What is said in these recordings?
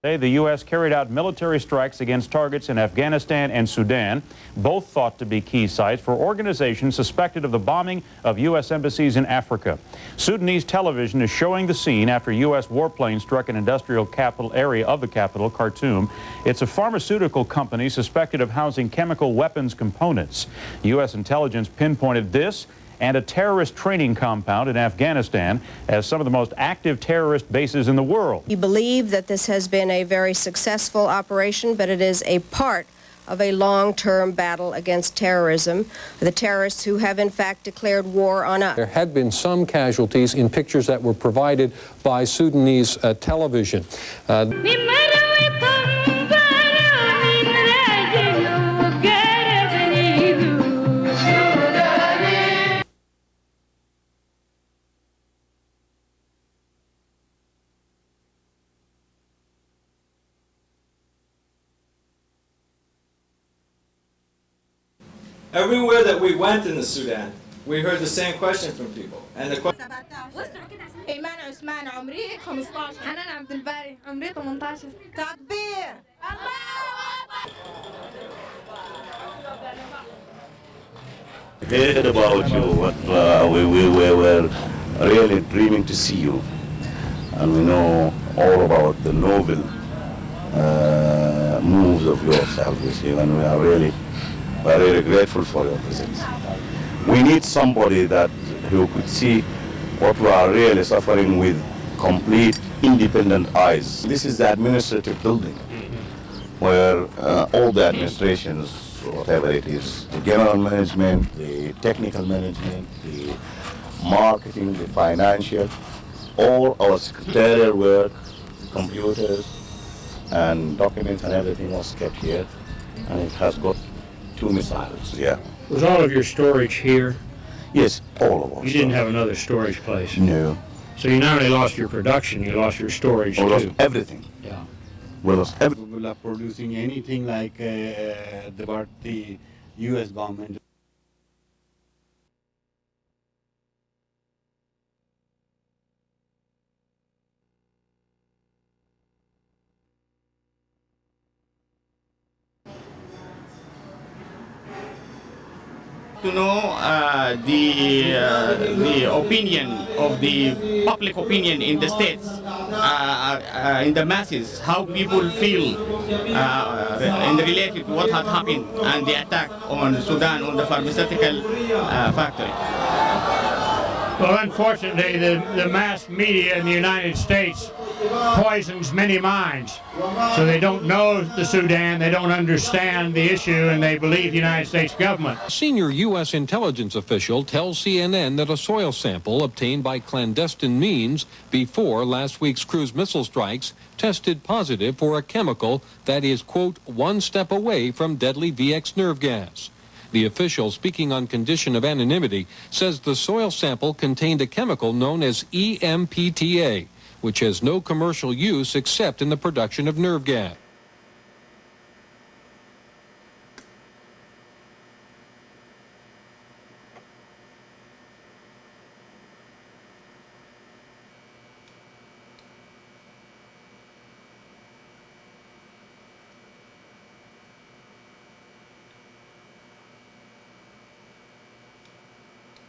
Today, the U.S. carried out military strikes against targets in Afghanistan and Sudan, both thought to be key sites for organizations suspected of the bombing of U.S. embassies in Africa. Sudanese television is showing the scene after U.S. warplanes struck an industrial capital area of the capital, Khartoum. It's a pharmaceutical company suspected of housing chemical weapons components. U.S. intelligence pinpointed this and a terrorist training compound in Afghanistan as some of the most active terrorist bases in the world. We believe that this has been a very successful operation, but it is a part of a long-term battle against terrorism, the terrorists who have in fact declared war on us. There had been some casualties in pictures that were provided by Sudanese television. Everywhere that we went in the Sudan, we heard the same question from people. And the question heard about you, but we were really dreaming to see you. And we know all about the noble moves of yourself with you, and we are really grateful for your visit. We need somebody that who could see what we are really suffering with complete independent eyes. This is the administrative building where all the administrations, whatever it is, the general management, the technical management, the marketing, the financial, all our secretarial work, computers and documents and everything was kept here, and it has got 2 missiles, yeah. Was all of your storage here? Yes, all of us. You didn't have another storage place? No. So you not only lost your production, you lost your storage We too? lost everything. Yeah. We lost everything. We are producing anything like what the U.S. government. To know the opinion of the public opinion in the states, in the masses, how people feel in related to what had happened and the attack on Sudan on the pharmaceutical factory. Well, unfortunately, the mass media in the United States poisons many minds. So they don't know the Sudan, they don't understand the issue, and they believe the United States government. A senior U.S. intelligence official tells CNN that a soil sample obtained by clandestine means before last week's cruise missile strikes tested positive for a chemical that is, quote, 1 step away from deadly VX nerve gas. The official, speaking on condition of anonymity, says the soil sample contained a chemical known as EMPTA, which has no commercial use except in the production of nerve gas.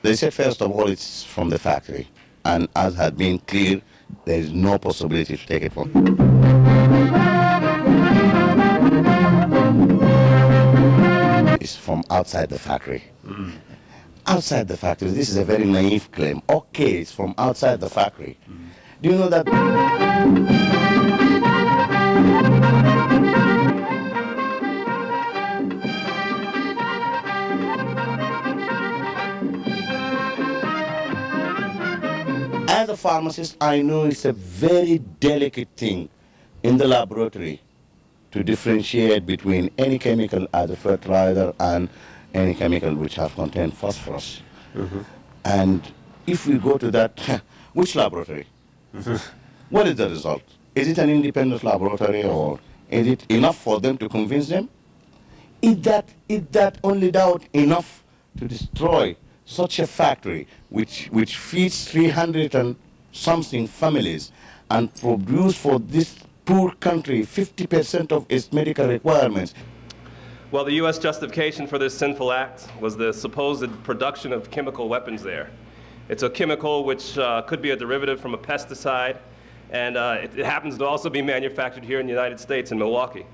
They said, first of all, it's from the factory. And as had been clear, there is no possibility to take it from. It's from outside the factory. Outside the factory, this is a very naive claim. Okay, it's from outside the factory. Do you know that? As a pharmacist, I know it's a very delicate thing in the laboratory to differentiate between any chemical as a fertilizer and any chemical which have contained phosphorus. And if we go to that, which laboratory? What is the result? Is it an independent laboratory, or is it enough for them to convince them? Is that only doubt enough to destroy such a factory which feeds 300 and something families and produce for this poor country, 50% of its medical requirements. Well, the U.S. justification for this sinful act was the supposed production of chemical weapons there. It's a chemical which could be a derivative from a pesticide, and it happens to also be manufactured here in the United States in Milwaukee.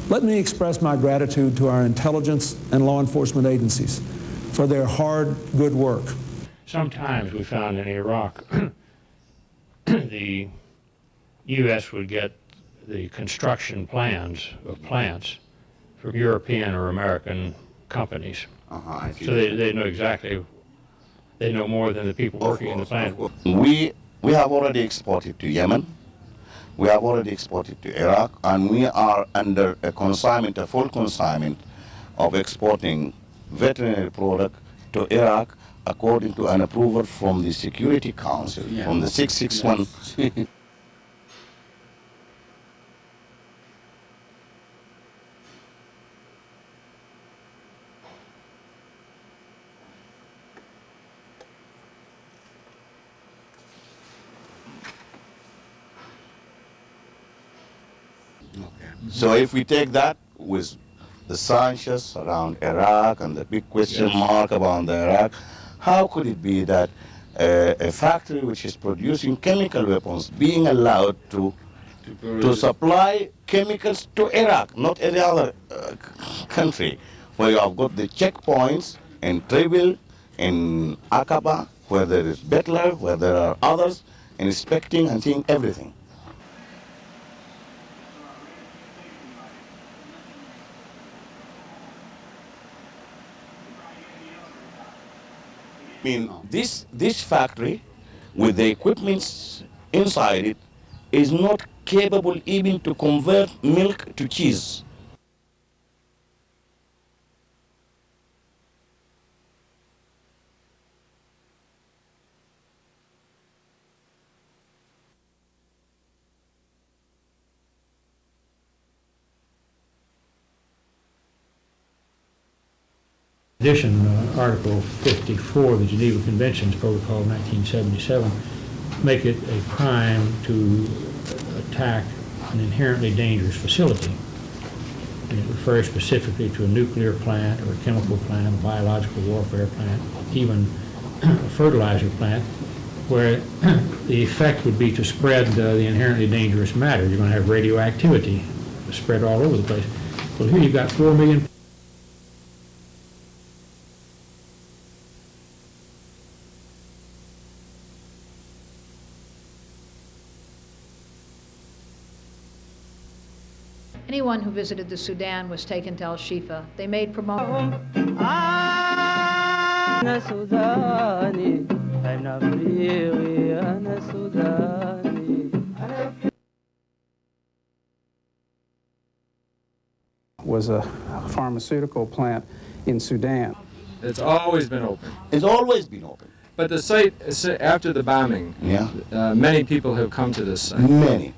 Let me express my gratitude to our intelligence and law enforcement agencies for their hard, good work. Sometimes we found in Iraq the U.S. would get the construction plans of plants from European or American companies. So they know exactly, they know more than the people working in the plant. We have already exported to Yemen, we have already exported to Iraq, and we are under a consignment, a full consignment of exporting veterinary product to Iraq according to an approval from the Security Council, from the 661. So if we take that with the sanctions around Iraq and the big question mark about the Iraq, how could it be that a factory which is producing chemical weapons being allowed to supply chemicals to Iraq, not any other country, where you have got the checkpoints in Tribble, in Aqaba, where there is Betler, where there are others, inspecting and seeing everything. I mean, this factory, with the equipment inside it, is not capable even to convert milk to cheese. In addition, Article 54 of the Geneva Conventions, Protocol 1977, make it a crime to attack an inherently dangerous facility. And it refers specifically to a nuclear plant or a chemical plant, a biological warfare plant, even a fertilizer plant, where the effect would be to spread the inherently dangerous matter. You're going to have radioactivity spread all over the place. Well, here you've got 4 million. Anyone who visited the Sudan was taken to Shifa. They made promotion. Was a pharmaceutical plant in Sudan. It's always been open. It's always been open. But the site, after the bombing, many people have come to this site. Many.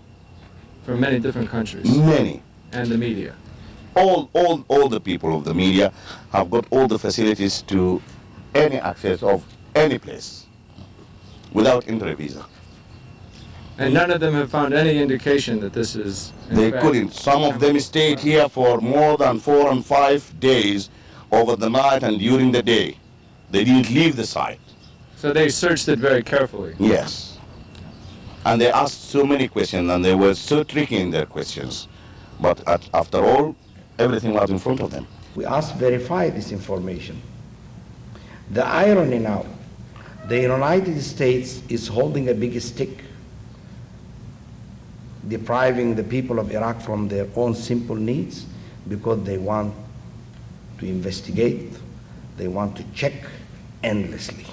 From many different countries. Many. And the media. All the people of the media have got all the facilities to any access of any place without entry visa. And none of them have found any indication that this is... They couldn't. Some of them stayed here for more than 4 and 5 days over the night and during the day. They didn't leave the site. So they searched it very carefully. Yes. And they asked so many questions and they were so tricky in their questions. But after all, everything was in front of them. We asked to verify this information. The irony now, the United States is holding a big stick, depriving the people of Iraq from their own simple needs because they want to investigate, they want to check endlessly.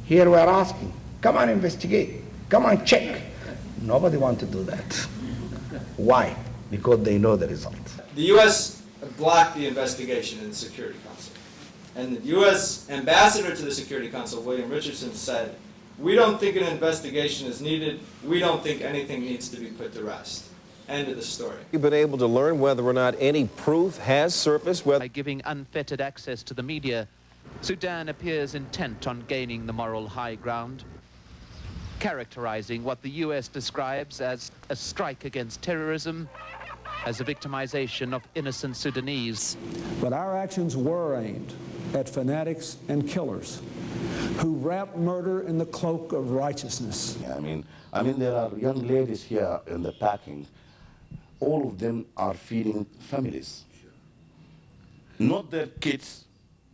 Here we are asking, come on investigate, come on check. Nobody wants to do that. Why? Because they know the result. The U.S. blocked the investigation in the Security Council. And the U.S. ambassador to the Security Council, William Richardson, said, we don't think an investigation is needed. We don't think anything needs to be put to rest. End of the story. You've been able to learn whether or not any proof has surfaced. By giving unfettered access to the media, Sudan appears intent on gaining the moral high ground. characterizing what the U.S. describes as a strike against terrorism, as a victimization of innocent Sudanese. But our actions were aimed at fanatics and killers who wrap murder in the cloak of righteousness. I mean, there are young ladies here in the packing. All of them are feeding families. Not their kids,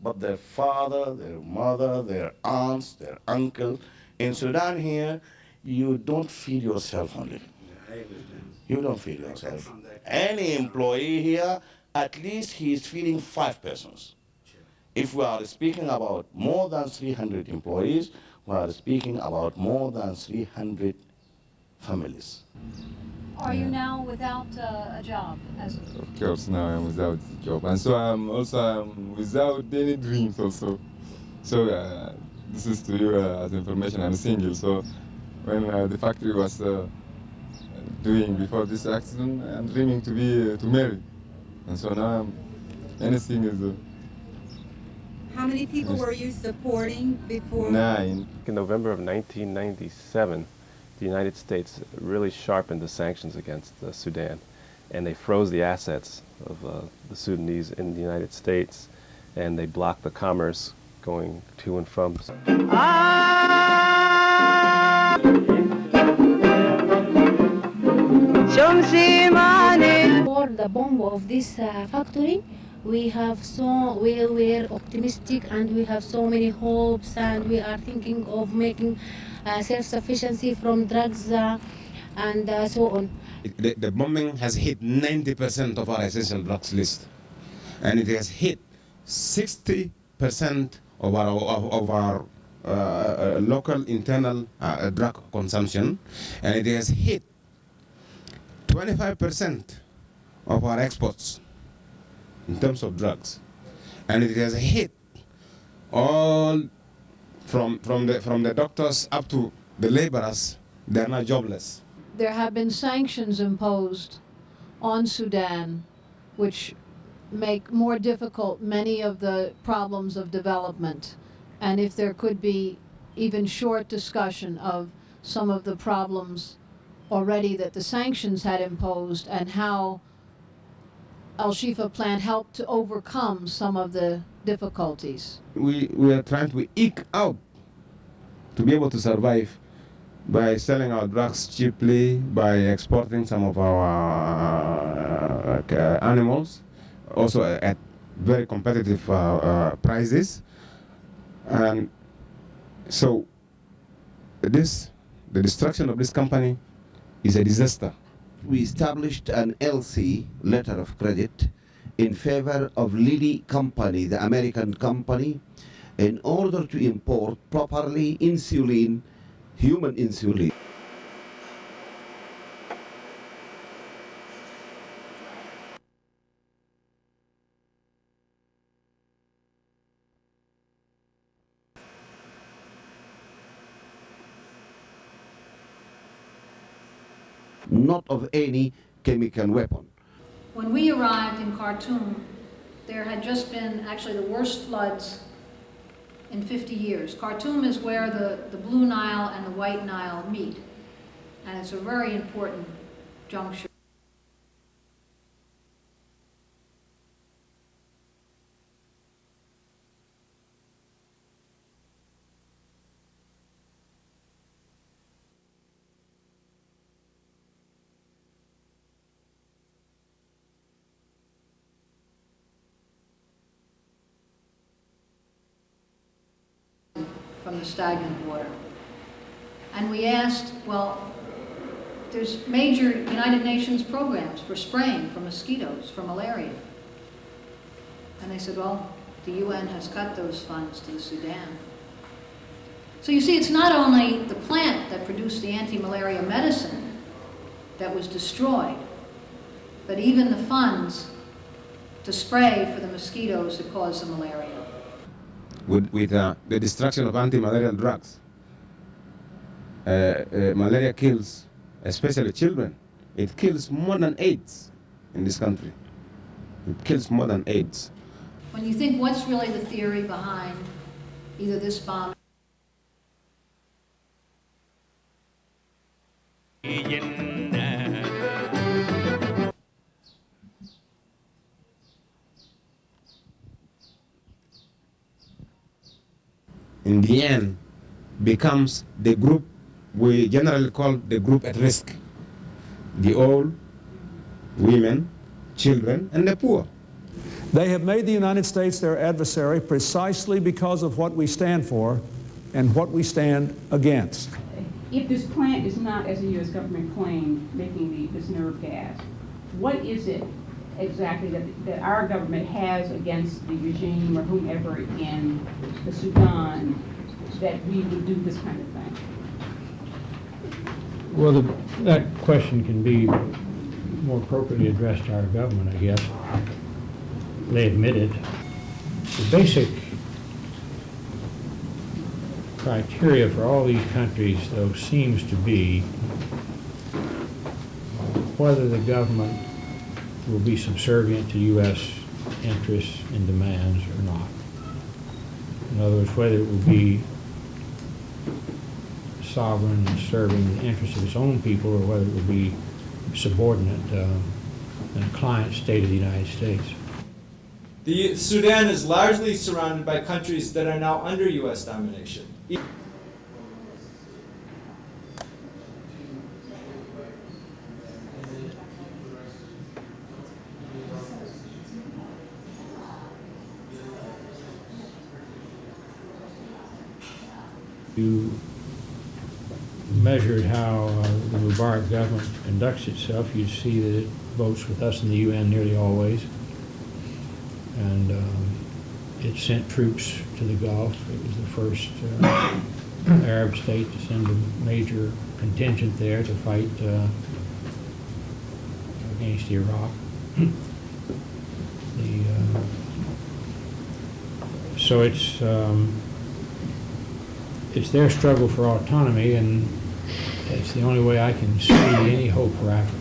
but their father, their mother, their aunts, their uncle. In Sudan here, you don't feed yourself only. You don't feed yourself. Any employee here, at least he is feeding 5 persons. If we are speaking about more than 300 employees, we are speaking about more than 300 families. Are you now without a job? Of course, now I'm without a job. And so I'm also without any dreams also. So this is to you as information. I'm single. So when the factory was doing before this accident, I'm dreaming to marry. And so now anything is... How many people were you supporting before? 9. In November of 1997, the United States really sharpened the sanctions against Sudan, and they froze the assets of the Sudanese in the United States, and they blocked the commerce going to and from. For the bomb of this factory, we were optimistic and we have so many hopes, and we are thinking of making self-sufficiency from drugs and so on. The bombing has hit 90% of our essential drugs list, and it has hit 60% of our local internal drug consumption, and it has hit 25% of our exports in terms of drugs, and it has hit all from the doctors up to the laborers. They're not jobless. There have been sanctions imposed on Sudan which make more difficult many of the problems of development. And if there could be even short discussion of some of the problems already that the sanctions had imposed and how Shifa plant helped to overcome some of the difficulties. We are trying to eke out to be able to survive by selling our drugs cheaply, by exporting some of our animals, also at very competitive prices. And so the destruction of this company is a disaster. We established an LC, letter of credit, in favor of Lilly Company, the American company, in order to import properly insulin, human insulin. Not of any chemical weapon. When we arrived in Khartoum, there had just been actually the worst floods in 50 years. Khartoum is where the Blue Nile and the White Nile meet, and it's a very important juncture. From the stagnant water. And we asked, well, there's major United Nations programs for spraying for mosquitoes, for malaria. And they said, well, the UN has cut those funds to the Sudan. So you see, it's not only the plant that produced the anti-malaria medicine that was destroyed, but even the funds to spray for the mosquitoes that cause the malaria. With the destruction of anti-malarial drugs, malaria kills, especially children. It kills more than AIDS in this country. It kills more than AIDS. When you think what's really the theory behind either this bomb In the end, becomes the group we generally call the group at risk: the old, women, children, and the poor. They have made the United States their adversary precisely because of what we stand for and what we stand against. If this plant is not, as the U.S. government claimed, making this nerve gas, what is it exactly that our government has against the regime or whomever in the Sudan that we would do this kind of thing? Well, that question can be more appropriately addressed to our government, I guess. They admit it. The basic criteria for all these countries, though, seems to be whether the government will be subservient to U.S. interests and demands or not. In other words, whether it will be sovereign and serving the interests of its own people, or whether it will be subordinate and a client state of the United States. The Sudan is largely surrounded by countries that are now under U.S. domination. You measured how the Mubarak government conducts itself, you see that it votes with us in the UN nearly always. And it sent troops to the Gulf. It was the first Arab state to send a major contingent there to fight against Iraq. So it's their struggle for autonomy, and it's the only way I can see any hope for Africa.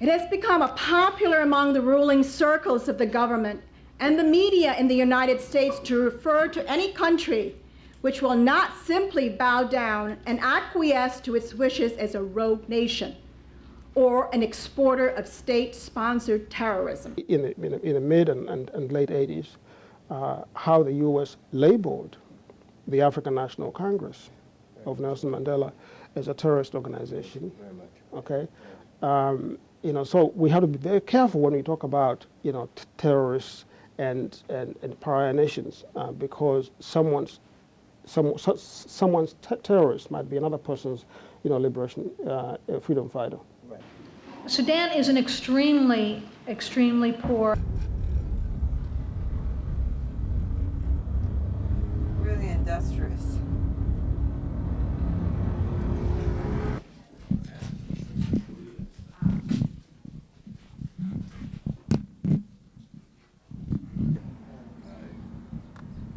It has become popular among the ruling circles of the government and the media in the United States to refer to any country which will not simply bow down and acquiesce to its wishes as a rogue nation or an exporter of state-sponsored terrorism. In the mid and late 80s, how the U.S. labeled the African National Congress of Nelson Mandela as a terrorist organization. Okay, so we have to be very careful when we talk about terrorists and pariah nations, because someone's terrorist might be another person's liberation freedom fighter. Sudan is an extremely poor. Really industrious.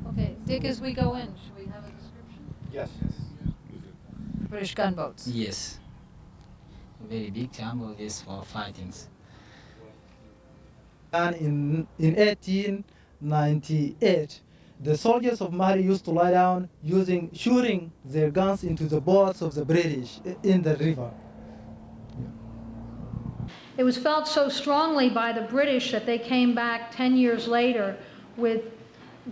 Okay, Dick, as we go in, should we have a description? Yes. British gunboats. Yes. Very big jumbo is for fightings. And in 1898, the soldiers of Mali used to lie down shooting their guns into the boats of the British in the river. It was felt so strongly by the British that they came back 10 years later with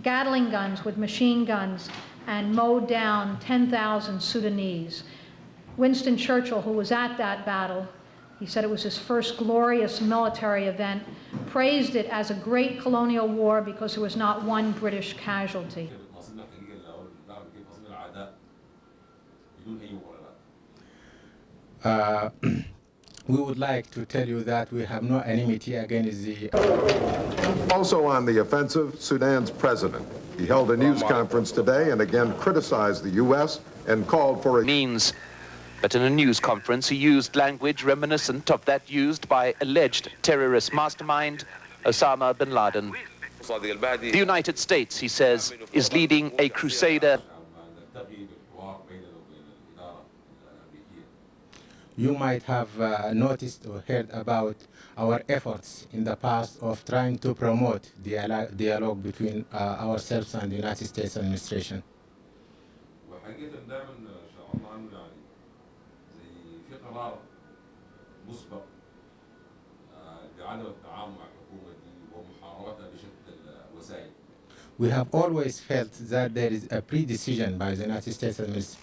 Gatling guns, with machine guns, and mowed down 10,000 Sudanese. Winston Churchill, who was at that battle, he said it was his first glorious military event, praised it as a great colonial war because there was not one British casualty. We would like to tell you that we have no enmity against the... Also on the offensive, Sudan's president. He held a news conference today and again criticized the U.S. and called for a... Means. But in a news conference, he used language reminiscent of that used by alleged terrorist mastermind Osama bin Laden. The United States, he says, is leading a crusader. You might have noticed or heard about our efforts in the past of trying to promote the dialogue between ourselves and the United States administration. قرار مسبق بعدم التعامل مع الحكومة دي ومحاربتها بشتى الوسائل. We have always felt that there is a pre-decision by the United States administration.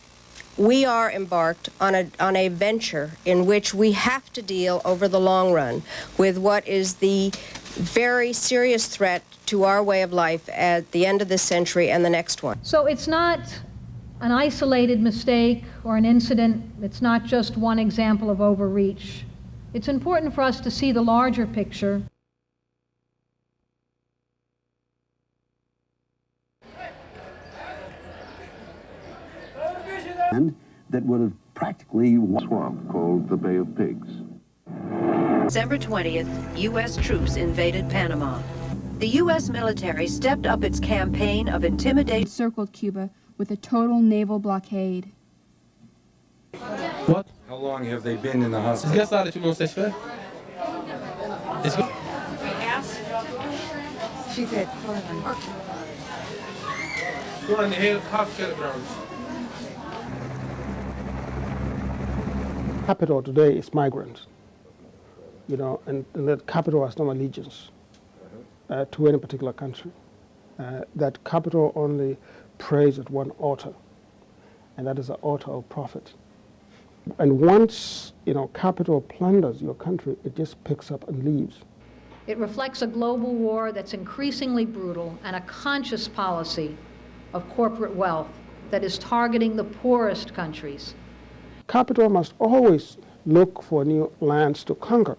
We are embarked on a venture in which we have to deal over the long run with what is the very serious threat to our way of life at the end of this century and the next one. So it's not an isolated mistake or an incident. It's not just one example of overreach. It's important for us to see the larger picture. That would have practically swamp called the Bay of Pigs. December 20th, U.S. troops invaded Panama. The U.S. military stepped up its campaign of intimidation. Circled Cuba with a total naval blockade. What? How long have they been in the hospital? She said, Capital today is migrants, you know, and that capital has no allegiance to any particular country. That capital only prays at one altar, and that is the altar of profit. And once, you know, capital plunders your country, it just picks up and leaves. It reflects a global war that's increasingly brutal and a conscious policy of corporate wealth that is targeting the poorest countries. Capital must always look for new lands to conquer.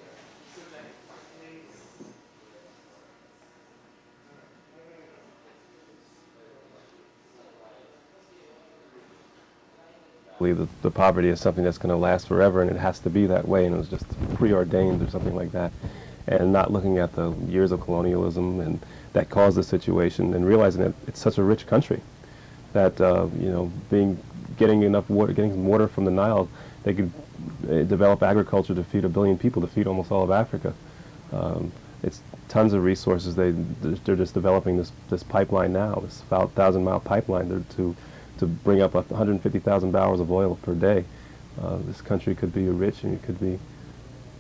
I believe that the poverty is something that's going to last forever, and it has to be that way, and it was just preordained or something like that. And not looking at the years of colonialism and that caused the situation, and realizing that it's such a rich country that you know, getting enough water, getting some water from the Nile, they could develop agriculture to feed 1 billion people, to feed almost all of Africa. It's tons of resources. They're just developing this pipeline now, this 1,000-mile pipeline to bring up 150,000 barrels of oil per day. This country could be rich and it could be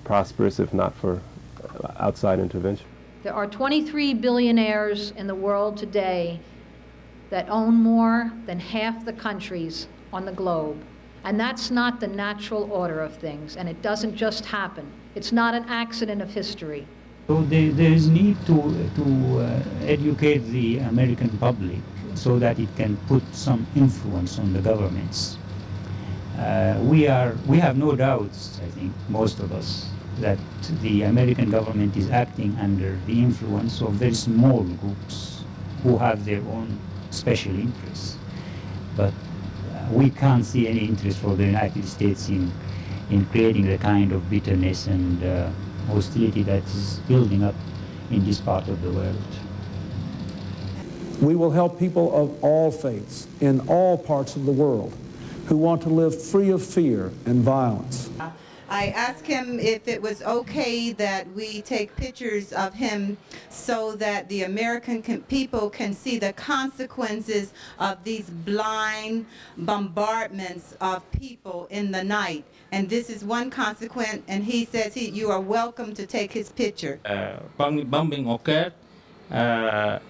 prosperous if not for outside intervention. There are 23 billionaires in the world today that own more than half the countries on the globe. And that's not the natural order of things, and it doesn't just happen. It's not an accident of history. So there is need to educate the American public so that it can put some influence on the governments. We have no doubts, I think, most of us, that the American government is acting under the influence of very small groups who have their own special interests. But we can't see any interest for the United States in creating the kind of bitterness and hostility that is building up in this part of the world. We will help people of all faiths in all parts of the world who want to live free of fear and violence. I asked him if it was okay that we take pictures of him so that the American people can see the consequences of these blind bombardments of people in the night. And this is one consequence, and he says you are welcome to take his picture. Bombing occurred.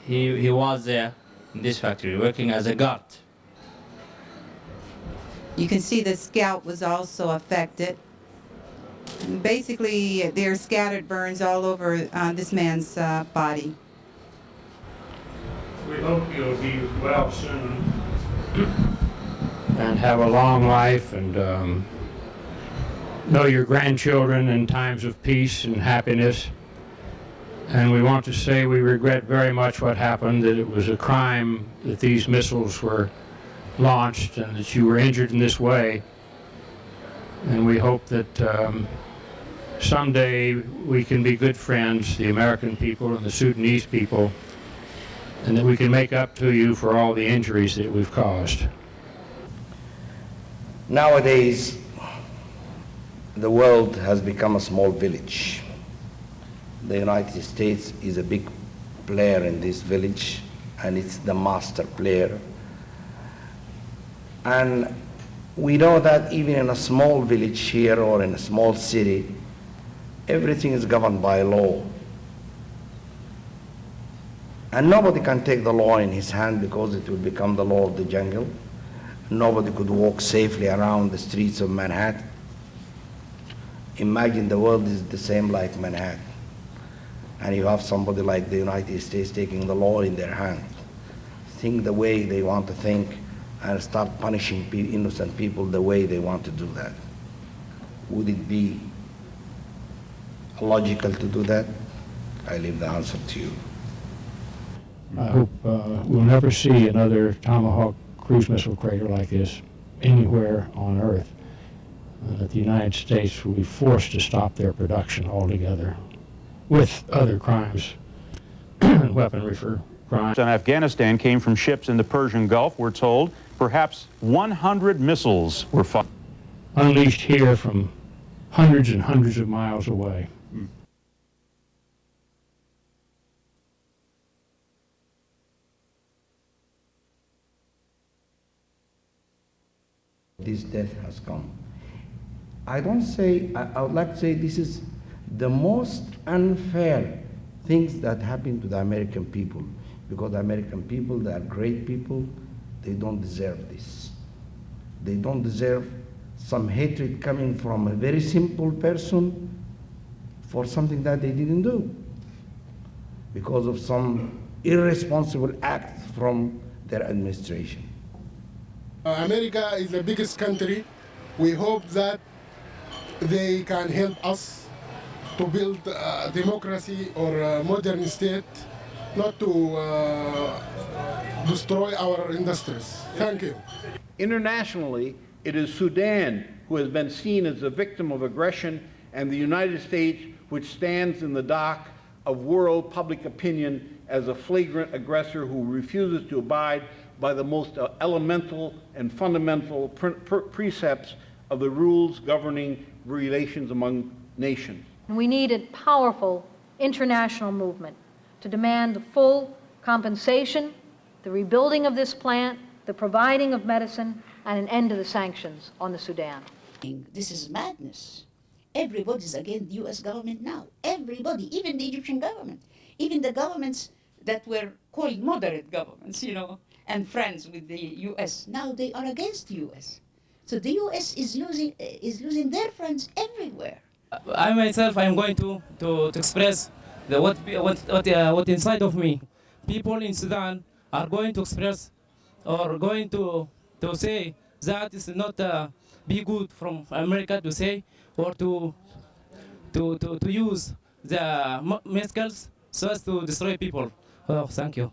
He was there in this factory working as a guard. You can see the scalp was also affected. Basically, there are scattered burns all over this man's body. We hope you'll be well soon and have a long life and know your grandchildren in times of peace and happiness. And we want to say we regret very much what happened, that it was a crime that these missiles were launched and that you were injured in this way. And we hope that someday we can be good friends, the American people and the Sudanese people, and that we can make up to you for all the injuries that we've caused. Nowadays, the world has become a small village. The United States is a big player in this village, and it's the master player. And We know that even in a small village here or in a small city, everything is governed by law. And nobody can take the law in his hand because it will become the law of the jungle. Nobody could walk safely around the streets of Manhattan. Imagine the world is the same like Manhattan. And you have somebody like the United States taking the law in their hand. Think the way they want to think and start punishing innocent people the way they want to do that. Would it be logical to do that? I leave the answer to you. I hope we'll never see another Tomahawk cruise missile crater like this anywhere on Earth. That the United States will be forced to stop their production altogether with other crimes, weaponry for crime. On Afghanistan came from ships in the Persian Gulf, we're told. Perhaps 100 missiles were fired. Unleashed here from hundreds and hundreds of miles away. This death has come. I don't say, I would like to say this is the most unfair things that happen to the American people, because the American people, they are great people, they don't deserve this. They don't deserve some hatred coming from a very simple person for something that they didn't do, because of some irresponsible act from their administration. America is the biggest country. We hope that they can help us to build a democracy or a modern state, not to destroy our industries. Thank you. Internationally, it is Sudan who has been seen as the victim of aggression, and the United States, which stands in the dock of world public opinion as a flagrant aggressor who refuses to abide by the most elemental and fundamental precepts of the rules governing relations among nations. We need a powerful international movement to demand the full compensation, the rebuilding of this plant, the providing of medicine, and an end to the sanctions on the Sudan. This is madness. Everybody's against the U.S. government now. Everybody, even the Egyptian government, even the governments that were called moderate governments, you know, and friends with the U.S. Now they are against the U.S. So the U.S. is losing their friends everywhere. I myself, I'm going to express what inside of me. People in Sudan are going to express or going to say that it's not be good from America to say or to use the missiles so as to destroy people. Oh, thank you.